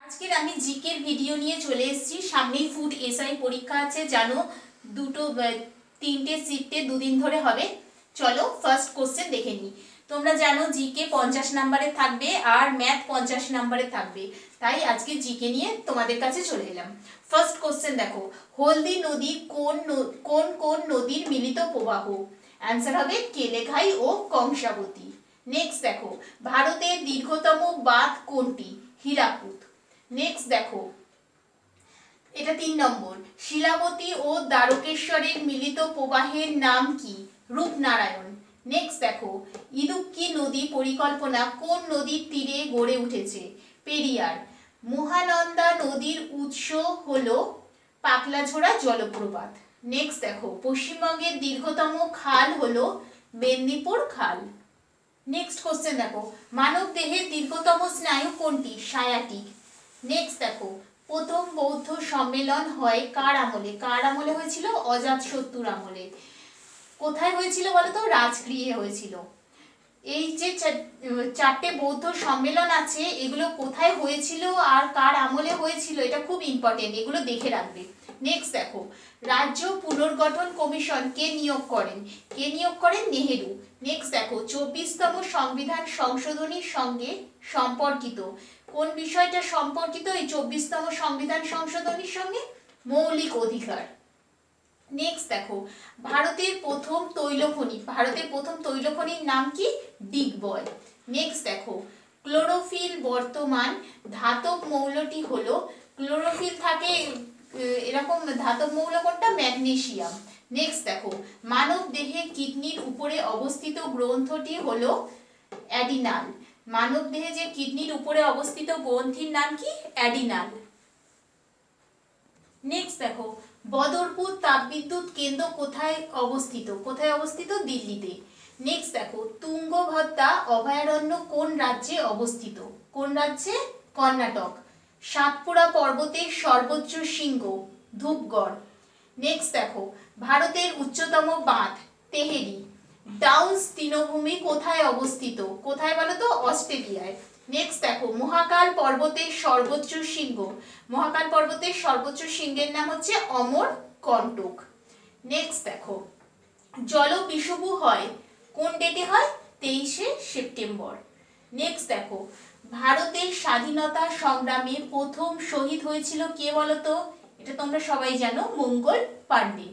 আজকের আমি জিকের ভিডিও নিয়ে চলে এসেছি। সামনেই ফুড এসআই পরীক্ষা আছে, জানো তিনটে শিফটে দুদিন ধরে হবে। চলো ফার্স্ট কোশ্চেন দেখে নিই। তোমরা জানো জিকে 50 নম্বরে থাকবে আর ম্যাথ 50 নম্বরে থাকবে, তাই আজকে জিকে নিয়ে তোমাদের কাছে চলে এলাম। ফার্স্ট কোশ্চেন দেখো, হলদি নদী কোন কোন নদীর মিলিত প্রবাহ? অ্যান্সার হবে কেলেঘাই ও কংসাবতী। নেক্সট দেখো, ভারতের দীর্ঘতম বাঁধ কোনটি? হীরাকুদ। নেক্সট দেখো, এটা 3 নম্বর, শিলাবতী ও দ্বারকেশ্বরের মিলিত প্রবাহের নাম কি? রূপনারায়ণ। নেক্সট দেখো, ইদুক্কি নদী পরিকল্পনা কোন নদীর তীরে গড়ে উঠেছে? পেরিয়ার। মহানন্দা নদীর উৎস হলো পাকলাঝোড়া জলপ্রপাত। নেক্সট দেখো, পশ্চিমবঙ্গের দীর্ঘতম খাল হলো মেদিনীপুর খাল। নেক্সট কোশ্চেন দেখো, মানব দেহের দীর্ঘতম স্নায়ু কোনটি? সায়াটিক। নেক্সট দেখো, প্রথম বৌদ্ধ সম্মেলন হয় কার আমলে? কার আমলে হয়েছিল? অজাতশত্রুর আমলে। কোথায় হয়েছিল বলো তো? রাজগৃহে হয়েছিল। এই যে চারটে বৌদ্ধ সম্মেলন আছে, এগুলো কোথায় হয়েছিল আর কার আমলে হয়েছিল, এটা খুব ইম্পর্টেন্ট, এগুলো দেখে রাখবে। নেক্সট দেখো, রাজ্য পুনর্গঠন কমিশন কে নিয়োগ করেন? কে নিয়োগ করেন? নেহেরু। নেক্সট দেখো, 24তম সংবিধান সংশোধনীর সঙ্গে সম্পর্কিত কোন বিষয়টা সম্পর্কিত এই 24তম সংবিধান সংশোধনীর সঙ্গে? মৌলিক অধিকার। নেক্সট দেখো, ভারতের প্রথম তৈলখনির নাম কি? ডিগবয়। নেক্সট দেখো, ক্লোরোফিল বর্তমান ধাতব মৌলটি হলো, ক্লোরোফিল থাকে এরকম ধাতব মৌল কোনটা? ম্যাগনেসিয়াম। নেক্সট দেখো, মানব দেহে কিডনির উপরে অবস্থিত গ্রন্থটি হলো অ্যাডিনাল। মানব দেহে যে কিডনির উপরে অবস্থিত গ্রন্থির নাম কি? অ্যাডিনাল। নেক্সট দেখো, বদরপুর তাপবিদ্যুৎ কেন্দ্র কোথায় অবস্থিত? কোথায় অবস্থিত? দিল্লিতে। নেক্সট দেখো, তুঙ্গভদ্রা অভয়ারণ্য কোন রাজ্যে অবস্থিত? কোন রাজ্যে? কর্ণাটক। সাতপুরা পর্বতের সর্বোচ্চ শৃঙ্গ? ধূপগড়। নেক্সট দেখো, ভারতের উচ্চতম বাঁধ? তেহেরি। ডাউন্স তৃণভূমি কোথায় অবস্থিত? কোথায় বলো তো? অস্ট্রেলিয়ায়। নেক্সট দেখো, মহাকাল পর্বতের সর্বোচ্চ শৃঙ্গ? মহাকাল পর্বতের সর্বোচ্চ শৃঙ্গের নাম হচ্ছে অমর কন্টক। নেক্সট দেখো, জল বিষুবু হয় কোন ডেটে হয়? 23শে সেপ্টেম্বর। নেক্সট দেখো, ভারতের স্বাধীনতা সংগ্রামে প্রথম শহীদ হয়েছিল কে বলো তো? এটা তোমরা সবাই জানো, মঙ্গল পাণ্ডে।